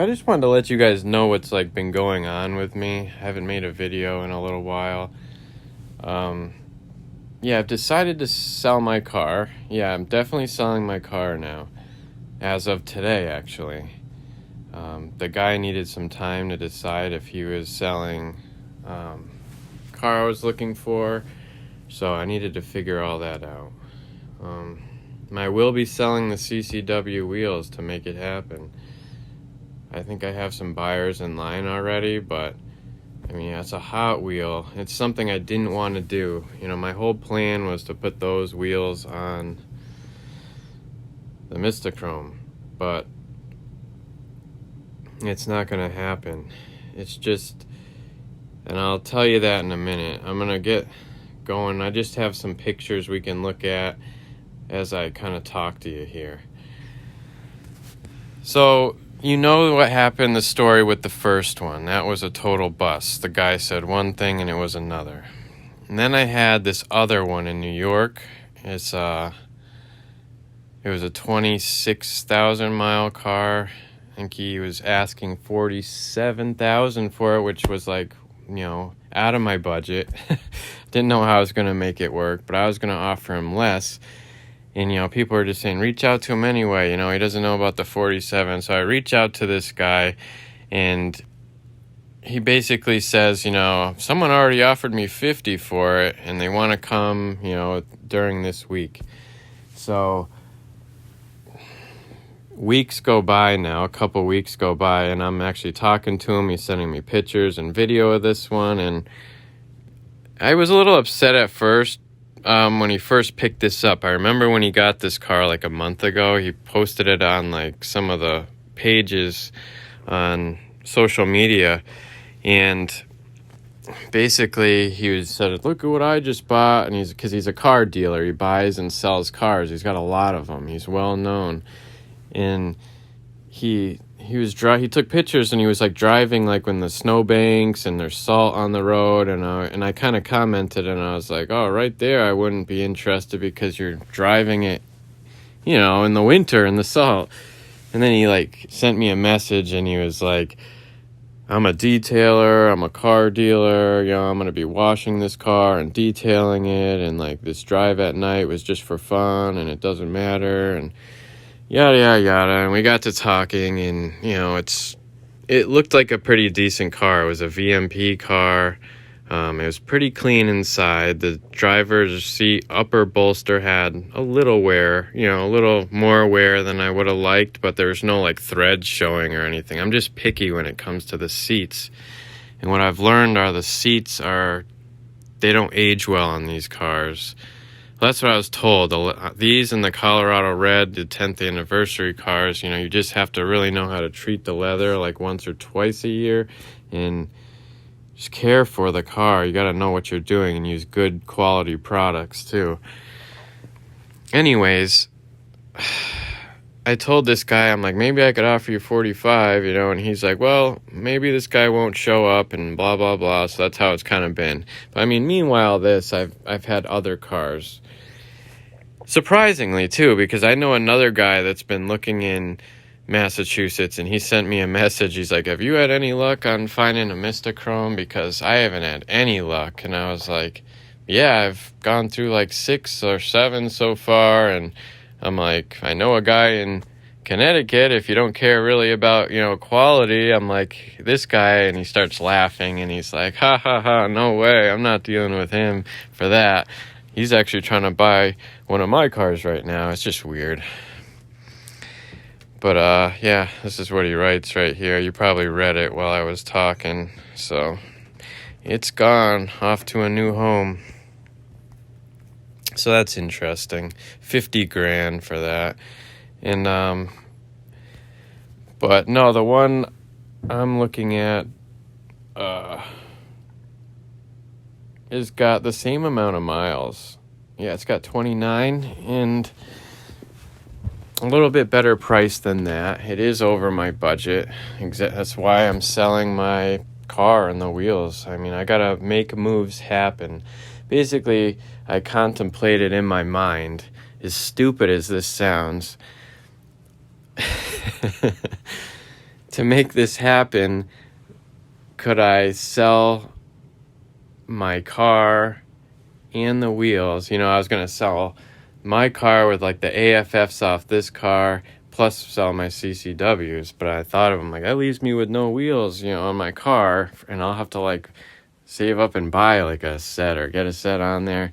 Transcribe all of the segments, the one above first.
I just wanted to let you guys know what's like been going on with me. I haven't made a video in a little while. Yeah, I've decided to sell my car. Yeah, I'm definitely selling my car now. As of today, actually. The guy needed some time to decide if he was selling car I was looking for, so I needed to figure all that out. I will be selling the CCW wheels to make it happen. I think I have some buyers in line already, but I mean, it's a Hot Wheel. It's something I didn't want to do. You know, my whole plan was to put those wheels on the Mistachrome, but it's not going to happen. It's just, and I'll tell you that in a minute. I'm going to get going. I just have some pictures we can look at as I kind of talk to you here. So, you know what happened, the story with the first one. That was a total bust. The guy said one thing and it was another. And then I had this other one in New York. It was a 26,000 mile car. I think he was asking $47,000 for it, which was like, you know, out of my budget. Didn't know how I was going to make it work, but I was going to offer him less. And, you know, people are just saying, reach out to him anyway. You know, he doesn't know about the 47. So I reach out to this guy, and he basically says, you know, someone already offered me 50 for it, and they want to come, you know, during this week. So weeks go by now, a couple weeks go by, and I'm actually talking to him. He's sending me pictures and video of this one, and I was a little upset at first. When he first picked this up, I remember when he got this car like a month ago, he posted it on like some of the pages on social media, and basically he said, look at what I just bought. And because he's a car dealer, he buys and sells cars. He's got a lot of them. He's well known, and he took pictures, and he was like driving like when the snowbanks and there's salt on the road, and I kind of commented, and I was like, oh, right there I wouldn't be interested because you're driving it, you know, in the winter in the salt. And then he like sent me a message, and he was like, I'm a detailer, I'm a car dealer, you know, I'm gonna be washing this car and detailing it, and like this drive at night was just for fun, and it doesn't matter, and yada, yada, yada. And we got to talking, and, you know, it looked like a pretty decent car. It was a VMP car. It was pretty clean inside. The driver's seat upper bolster had a little wear, you know, a little more wear than I would have liked, but there's no, like, threads showing or anything. I'm just picky when it comes to the seats. And what I've learned are the seats they don't age well on these cars. That's what I was told. These and the Colorado Red, the 10th anniversary cars, you know, you just have to really know how to treat the leather like once or twice a year and just care for the car. You got to know what you're doing and use good quality products too. Anyways, I told this guy, I'm like, maybe I could offer you 45, you know, and he's like, well, maybe this guy won't show up and blah, blah, blah. So that's how it's kind of been. But I mean, meanwhile, I've had other cars. Surprisingly, too, because I know another guy that's been looking in Massachusetts, and he sent me a message. He's like, have you had any luck on finding a Mistachrome? Because I haven't had any luck. And I was like, yeah, I've gone through like 6 or 7 so far, and I'm like, I know a guy in Connecticut, if you don't care really about, you know, quality. I'm like, this guy, and he starts laughing, and he's like, ha, ha, ha, no way, I'm not dealing with him for that. He's actually trying to buy one of my cars right now. It's just weird. But, yeah, this is what he writes right here. You probably read it while I was talking. So, it's gone, off to a new home. So that's interesting. 50 grand for that. And, but no, the one I'm looking at, has got the same amount of miles. Yeah, it's got 29 and a little bit better price than that. It is over my budget. That's why I'm selling my car and the wheels. I mean, I gotta make moves happen. Basically, I contemplated in my mind, as stupid as this sounds, to to make this happen, could I sell my car and the wheels? I was going to sell my car with like the AFFs off this car, plus sell my CCWs. But I thought of them like, that leaves me with no wheels, on my car, and I'll have to like save up and buy like a set or get a set on there.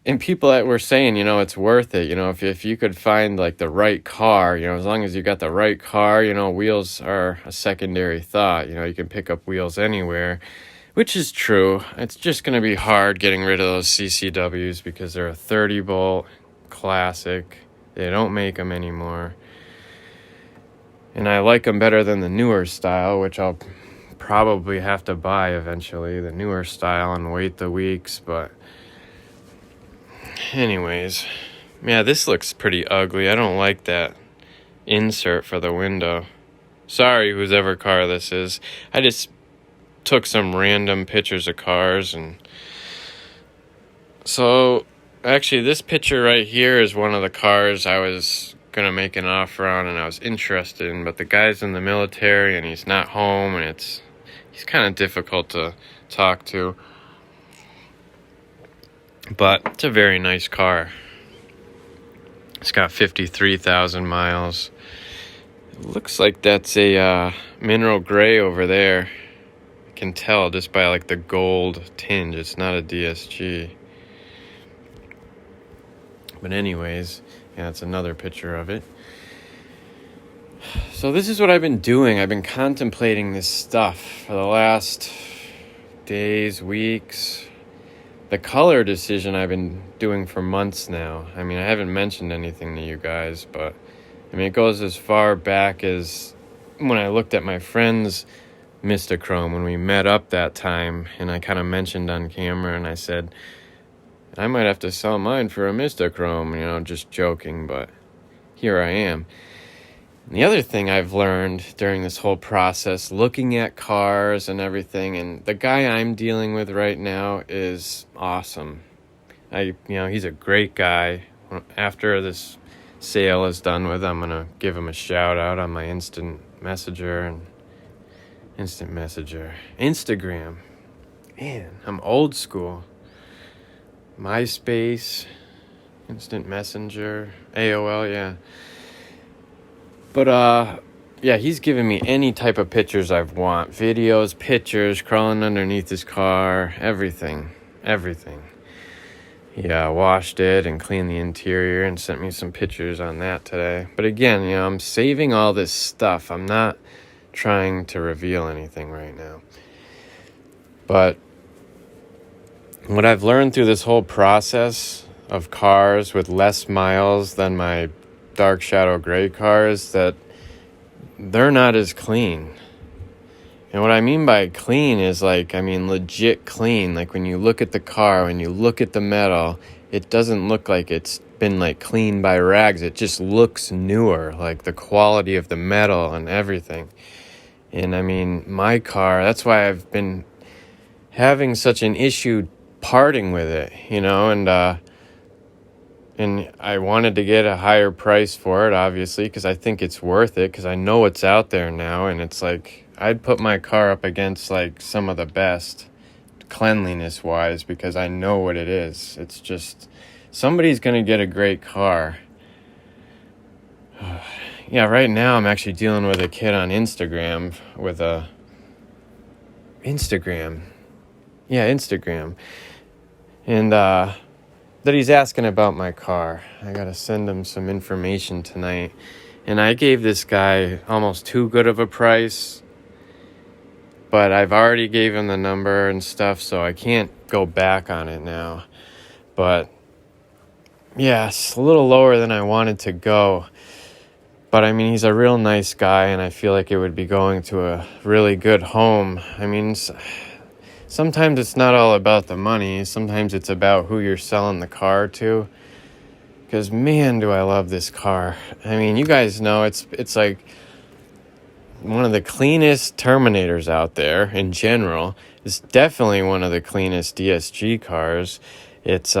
And people that were saying, it's worth it, if you could find like the right car, as long as you got the right car, wheels are a secondary thought. You can pick up wheels anywhere, which is true. It's just going to be hard getting rid of those CCWs because they're a 30-bolt classic. They don't make them anymore. And I like them better than the newer style, which I'll probably have to buy eventually, the newer style, and wait the weeks. But anyways, yeah, this looks pretty ugly. I don't like that insert for the window. Sorry, whoever car this is. I just took some random pictures of cars. And so actually this picture right here is one of the cars I was going to make an offer on and I was interested in, but the guy's in the military and he's not home, and he's kind of difficult to talk to. But it's a very nice car. It's got 53,000 miles. It looks like that's a mineral gray over there. I can tell just by like the gold tinge. It's not a DSG. But anyways, yeah, it's another picture of it. So this is what I've been doing. I've been contemplating this stuff for the last days, weeks. The color decision I've been doing for months now. I mean, I haven't mentioned anything to you guys, but I mean, it goes as far back as when I looked at my friend's Mistachrome when we met up that time, and I kind of mentioned on camera, and I said, I might have to sell mine for a Mistachrome, just joking, but here I am. And the other thing I've learned during this whole process, looking at cars and everything, and the guy I'm dealing with right now is awesome. He's a great guy. After this sale is done with, I'm going to give him a shout out on my Instagram. Man, I'm old school. MySpace, Instant Messenger, AOL, yeah. But, yeah, he's giving me any type of pictures I want. Videos, pictures, crawling underneath his car, everything. He washed it and cleaned the interior and sent me some pictures on that today. But again, I'm saving all this stuff. I'm not trying to reveal anything right now. But what I've learned through this whole process of cars with less miles than my dark shadow gray cars, that they're not as clean. And what I mean by clean is legit clean. Like when you look at the car, when you look at the metal, it doesn't look like it's been cleaned by rags. It just looks newer, like the quality of the metal and everything. And I mean, my car, that's why I've been having such an issue parting with it, and I wanted to get a higher price for it, obviously, because I think it's worth it, because I know it's out there now, and it's I'd put my car up against some of the best cleanliness-wise, because I know what it is. It's just, somebody's going to get a great car. Yeah, right now I'm actually dealing with a kid on Instagram with a... Instagram. And, that he's asking about my car. I gotta send him some information tonight. And I gave this guy almost too good of a price, but I've already gave him the number and stuff, so I can't go back on it now. But yeah, it's a little lower than I wanted to go. But I mean, he's a real nice guy, and I feel like it would be going to a really good home. I mean, sometimes it's not all about the money. Sometimes it's about who you're selling the car to. Because, man, do I love this car. I mean, you guys know it's one of the cleanest Terminators out there in general. It's definitely one of the cleanest DSG cars. It's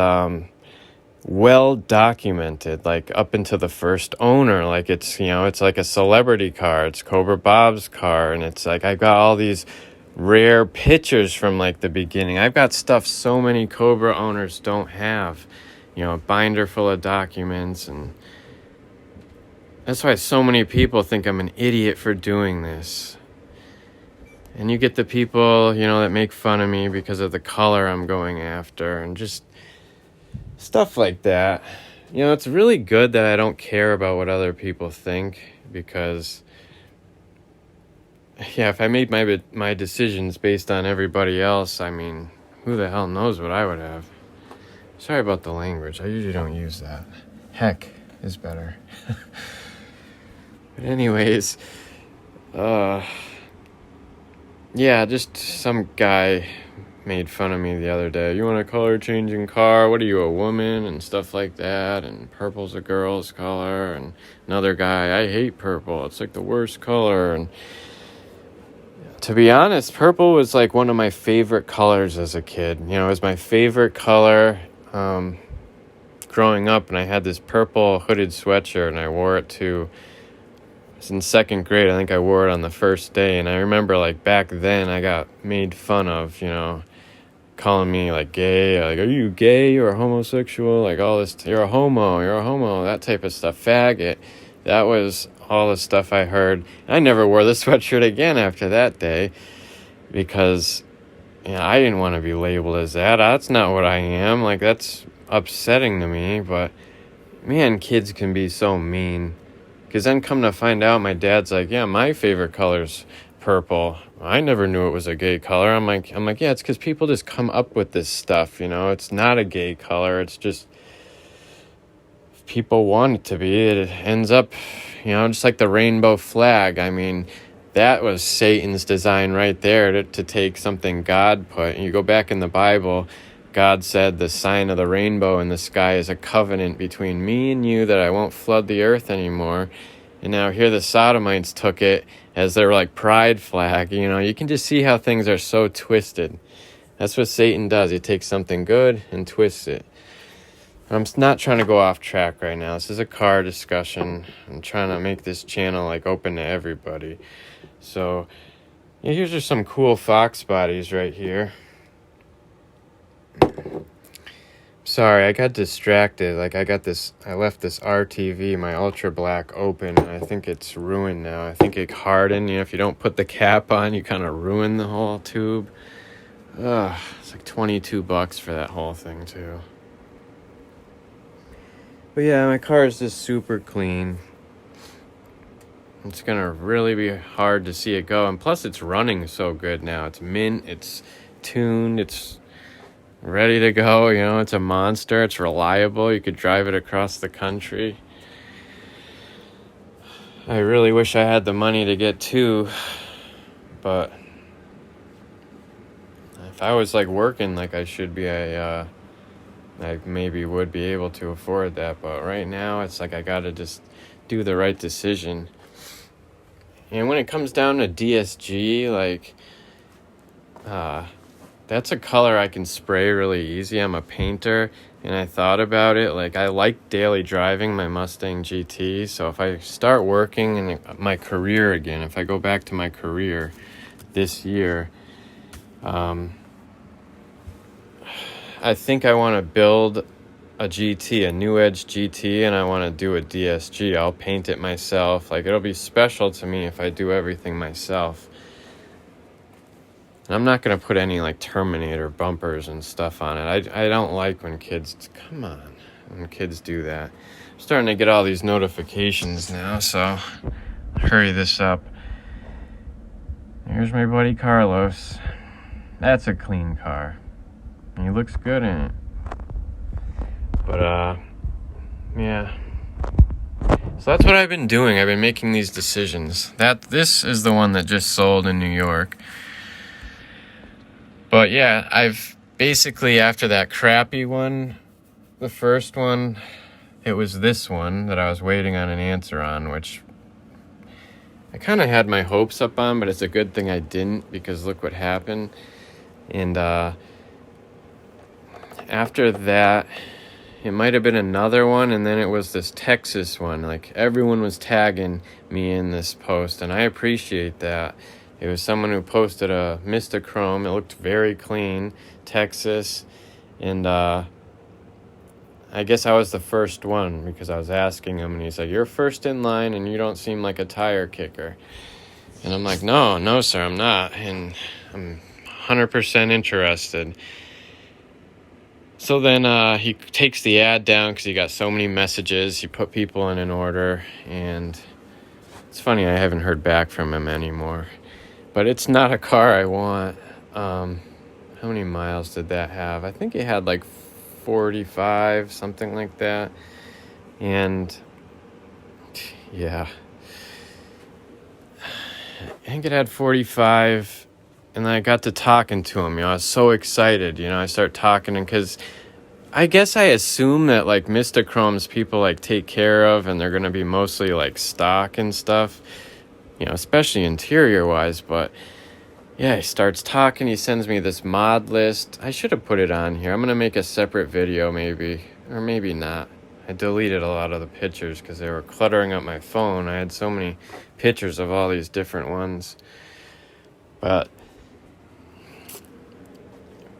well documented, like up into the first owner. Like it's, it's like a celebrity car. It's Cobra Bob's car. And it's like, I got all these rare pictures from like the beginning. I've got stuff so many Cobra owners don't have, a binder full of documents. And that's why so many people think I'm an idiot for doing this. And you get the people, that make fun of me because of the color I'm going after and just stuff like that. It's really good that I don't care about what other people think, because if I made my decisions based on everybody else, I mean, who the hell knows what I would have. Sorry about the language. I usually don't use that. Heck is better. But anyways, just some guy made fun of me the other day. You want a color changing car? What are you, a woman? And stuff like that. And purple's a girl's color. And another guy, I hate purple. It's like the worst color. And to be honest, purple was like one of my favorite colors as a kid. It was my favorite color growing up. And I had this purple hooded sweatshirt, and I wore it to... I was in second grade. I think I wore it on the first day. And I remember like back then I got made fun of, calling me like gay, like, are you gay or homosexual? Like all this, you're a homo, that type of stuff. Faggot. That was all the stuff I heard. I never wore the sweatshirt again after that day, because I didn't want to be labeled as that. That's not what I am. Like, that's upsetting to me. But man, kids can be so mean. Because then come to find out, my dad's like, yeah, my favorite color's purple. I never knew it was a gay color. I'm like, yeah, it's because people just come up with this stuff, It's not a gay color. It's just, if people want it to be, it ends up, just like the rainbow flag. I mean, that was Satan's design right there to take something God put. And you go back in the Bible, God said the sign of the rainbow in the sky is a covenant between me and you, that I won't flood the earth anymore. And now here the Sodomites took it as their like pride flag. You can just see how things are so twisted. That's what Satan does. He takes something good and twists it. I'm not trying to go off track right now. This is a car discussion. I'm trying to make this channel like open to everybody. So here's just some cool Fox bodies right here. Sorry, I got distracted. Like, I left this RTV, my Ultra Black, open, and I think it's ruined now. I think it hardened. If you don't put the cap on, you kind of ruin the whole tube. It's like $22 for that whole thing, too. But yeah, my car is just super clean. It's gonna really be hard to see it go. And plus, it's running so good now. It's mint, it's tuned, it's ready to go. It's a monster. It's reliable. You could drive it across the country. I really wish I had the money to get two, but if I was like working like I should be, I maybe would be able to afford that. But right now, it's like I gotta just do the right decision. And when it comes down to DSG, like, that's a color I can spray really easy. I'm a painter, and I thought about it. Like, I like daily driving my Mustang GT, so if I start working in my career again, if I go back to my career this year, I think I want to build a GT, a New Edge GT, and I want to do a DSG. I'll paint it myself. Like, it'll be special to me if I do everything myself. And I'm not going to put any, like, Terminator bumpers and stuff on it. I don't like when kids do that. I'm starting to get all these notifications now, so hurry this up. Here's my buddy Carlos. That's a clean car. And he looks good in it. But, yeah. So that's what I've been doing. I've been making these decisions. This is the one that just sold in New York. But yeah, I've basically, after that crappy one, the first one, it was this one that I was waiting on an answer on, which I kind of had my hopes up on, but it's a good thing I didn't, because look what happened. And after that, it might have been another one, and then it was this Texas one. Like, everyone was tagging me in this post, and I appreciate that. It was someone who posted a Chrome. It looked very clean, Texas, and I guess I was the first one because I was asking him, and he's like, "You're first in line, and you don't seem like a tire kicker." And I'm like, no, sir, I'm not, and I'm 100% interested. So then he takes the ad down because he got so many messages. He put people in an order, and it's funny, I haven't heard back from him anymore. But it's not a car I want. How many miles did that have? I think it had like 45, something like that. And yeah, I think it had 45. And then I got to talking to him, I was so excited, I start talking, and because I guess I assume that, like, Chromes people, like, take care of, and they're going to be mostly, like, stock and stuff, especially interior-wise, but, yeah, he starts talking, he sends me this mod list. I should have put it on here. I'm going to make a separate video, maybe, or maybe not. I deleted a lot of the pictures because they were cluttering up my phone. I had so many pictures of all these different ones, but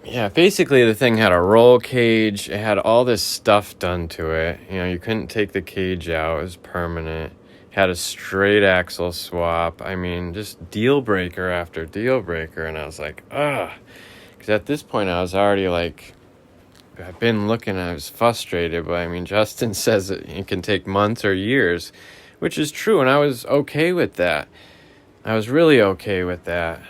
yeah, basically the thing had a roll cage. It had all this stuff done to it. You couldn't take the cage out. It was permanent. Had a straight axle swap. I mean, just deal breaker after deal breaker. And I was like, ugh. Because at this point I was already like, I've been looking, I was frustrated. But I mean, Justin says that it can take months or years, which is true. And I was okay with that. I was really okay with that.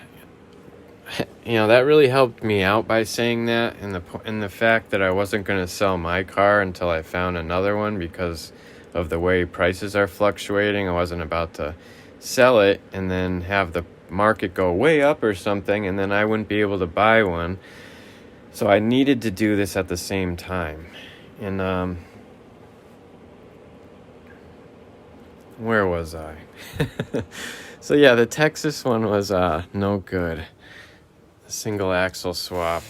That really helped me out by saying that, and the fact that I wasn't going to sell my car until I found another one because of the way prices are fluctuating. I wasn't about to sell it and then have the market go way up or something, and then I wouldn't be able to buy one. So I needed to do this at the same time. And where was I? So yeah, the Texas one was no good. Single axle swap.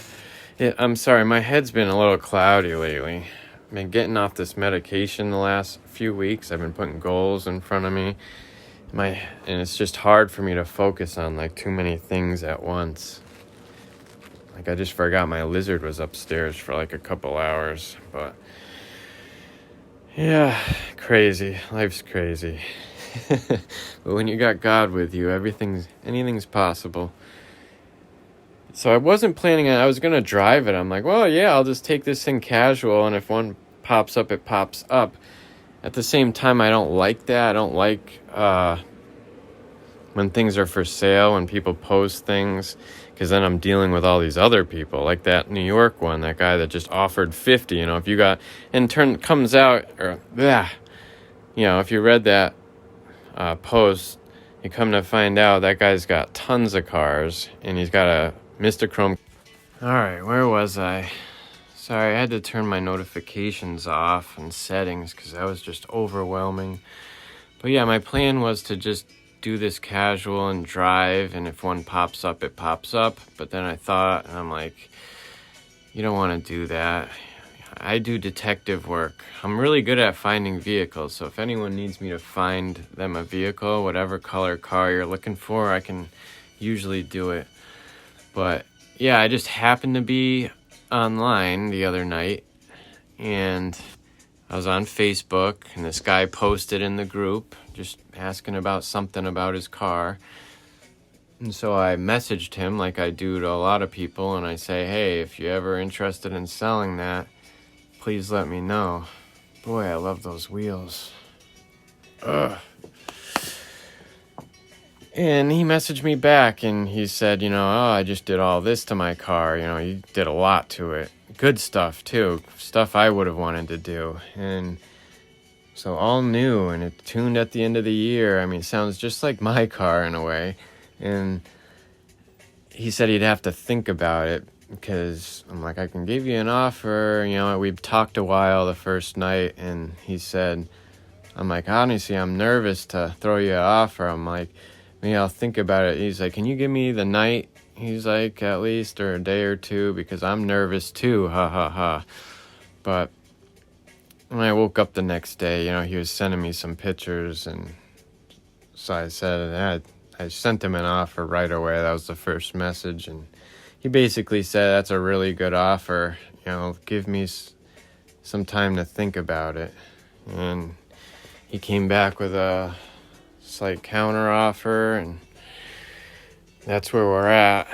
I'm sorry, my head's been a little cloudy lately. I've been getting off this medication the last few weeks. I've been putting goals in front of me. And it's just hard for me to focus on like too many things at once. Like, I just forgot my lizard was upstairs for like a couple hours. But yeah, crazy. Life's crazy. But when you got God with you, anything's possible. So I wasn't planning on, I was going to drive it. I'm like, well, yeah, I'll just take this thing casual, and if one pops up, it pops up. At the same time, I don't like that. I don't like when things are for sale, when people post things, because then I'm dealing with all these other people, like that New York one, that guy that just offered 50, if you got, and comes out, or, if you read that post, you come to find out that guy's got tons of cars, and he's got a Chrome. All right, where was I? Sorry, I had to turn my notifications off and settings because that was just overwhelming. But yeah, my plan was to just do this casual and drive, and if one pops up, it pops up. But then I thought, and I'm like, you don't want to do that. I do detective work. I'm really good at finding vehicles, so if anyone needs me to find them a vehicle, whatever color car you're looking for, I can usually do it. But yeah, I just happened to be online the other night, and I was on Facebook, and this guy posted in the group just asking about something about his car. And so I messaged him like I do to a lot of people, and I say, hey, if you're ever interested in selling that, please let me know. Boy, I love those wheels. Ugh. And he messaged me back, and he said, I just did all this to my car. You did a lot to it. Good stuff, too. Stuff I would have wanted to do. And so all new, and it tuned at the end of the year. I mean, it sounds just like my car in a way. And he said he'd have to think about it, because I'm like, I can give you an offer. We've talked a while the first night, and he said, I'm like, honestly, I'm nervous to throw you an offer. I'm like, maybe I'll think about it. He's like, can you give me the night? He's like, at least, or a day or two, because I'm nervous too, ha ha ha. But when I woke up the next day, you know, he was sending me some pictures, and so I said, I sent him an offer right away. That was the first message, and he basically said, that's a really good offer. You know, give me some time to think about it. And he came back with a slight counter offer, and that's where we're at.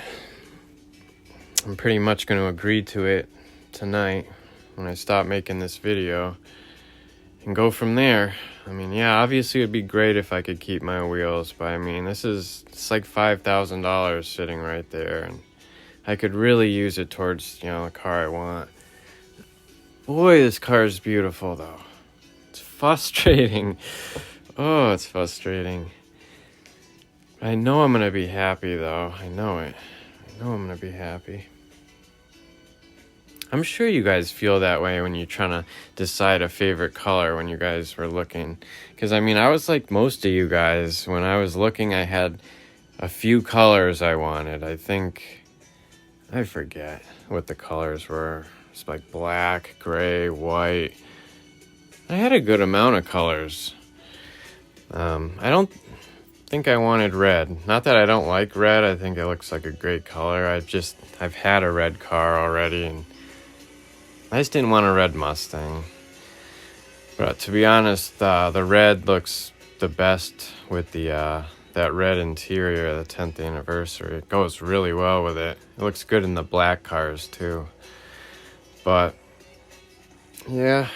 I'm pretty much going to agree to it tonight when I stop making this video and go from there. I mean, yeah, obviously it'd be great if I could keep my wheels, but I mean, it's like $5,000 sitting right there, and I could really use it towards, you know, the car I want. Boy, this car is beautiful, though. It's frustrating. Oh, it's frustrating. I know I'm going to be happy, though. I know it. I know I'm going to be happy. I'm sure you guys feel that way when you're trying to decide a favorite color when you guys were looking. Because, I mean, I was like most of you guys. When I was looking, I had a few colors I wanted. I forget what the colors were. It's like black, gray, white. I had a good amount of colors. I don't think I wanted red. Not that I don't like red. I think it looks like a great color. I've had a red car already, and I just didn't want a red Mustang. But to be honest, the red looks the best with that red interior, the 10th anniversary. It goes really well with it. It looks good in the black cars too. But yeah,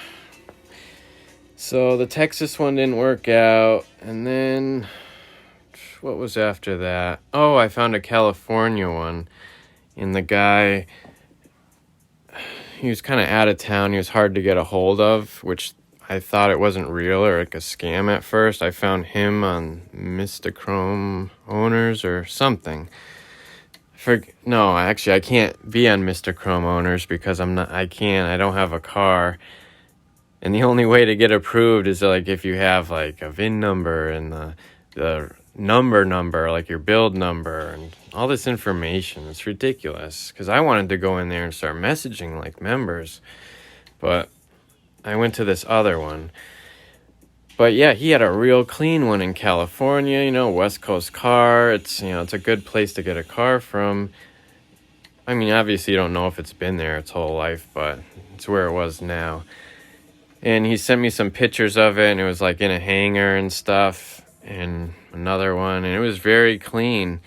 so the Texas one didn't work out, and then what was after that? Oh, I found a California one, and the guy, he was kind of out of town. He was hard to get a hold of, which I thought it wasn't real or like a scam at first. I found him on Mr. Chrome Owners or something. No, actually, I can't be on Mr. Chrome Owners because I don't have a car. And the only way to get approved is like if you have like a VIN number and the number, like your build number and all this information. It's ridiculous because I wanted to go in there and start messaging like members. But I went to this other one. But yeah, he had a real clean one in California, you know, West Coast car. It's, you know, it's a good place to get a car from. I mean, obviously you don't know if it's been there its whole life, but it's where it was now. And he sent me some pictures of it, and it was like in a hangar and stuff, and another one, and it was very clean.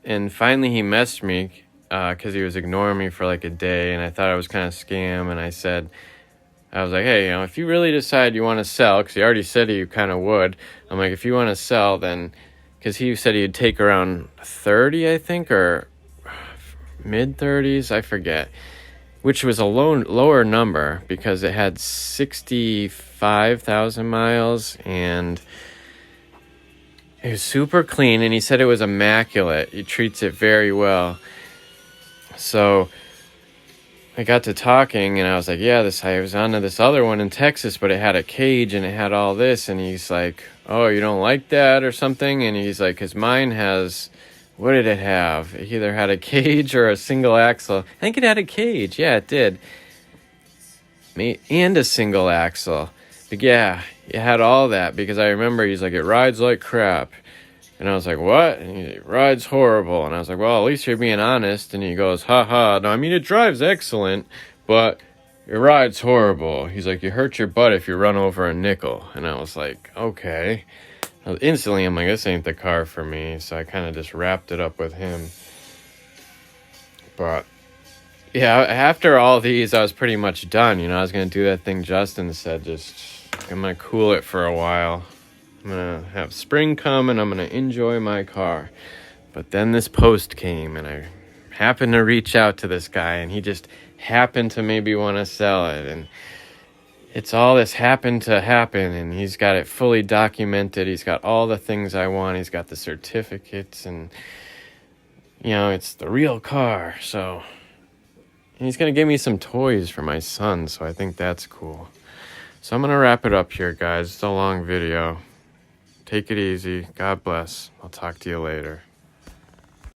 And finally he messaged me because he was ignoring me for like a day, and I thought it was kind of scam, and I was like, hey, you know, if you really decide you want to sell, because he already said he kind of would. I'm like, if you want to sell, then, because he said he'd take around 30, I think, or mid-30s, I forget, which was a lower number because it had 65,000 miles, and it was super clean, and he said it was immaculate. He treats it very well. So I got to talking, and I was like, yeah, I was on to this other one in Texas, but it had a cage, and it had all this, and he's like, oh, you don't like that or something? And he's like, because mine has, what did it have? It either had a cage or a single axle. I think it had a cage. Yeah, it did. And a single axle. But yeah, it had all that, because I remember he's like, it rides like crap. And I was like, what? And he rides horrible. And I was like, well, at least you're being honest. And he goes, haha. No, I mean, it drives excellent, but it rides horrible. He's like, you hurt your butt if you run over a nickel. And I was like, okay. Instantly, I'm like, this ain't the car for me. So I kind of just wrapped it up with him. But yeah, after all these, I was pretty much done. You know, I was going to do that thing Justin said, I'm going to cool it for a while. I'm going to have spring come, and I'm going to enjoy my car. But then this post came, and I happened to reach out to this guy, and he just happened to maybe want to sell it. And it's all this happened to happen, and he's got it fully documented. He's got all the things I want. He's got the certificates, and, you know, it's the real car. So he's going to give me some toys for my son, so I think that's cool. So I'm going to wrap it up here, guys. It's a long video. Take it easy. God bless. I'll talk to you later.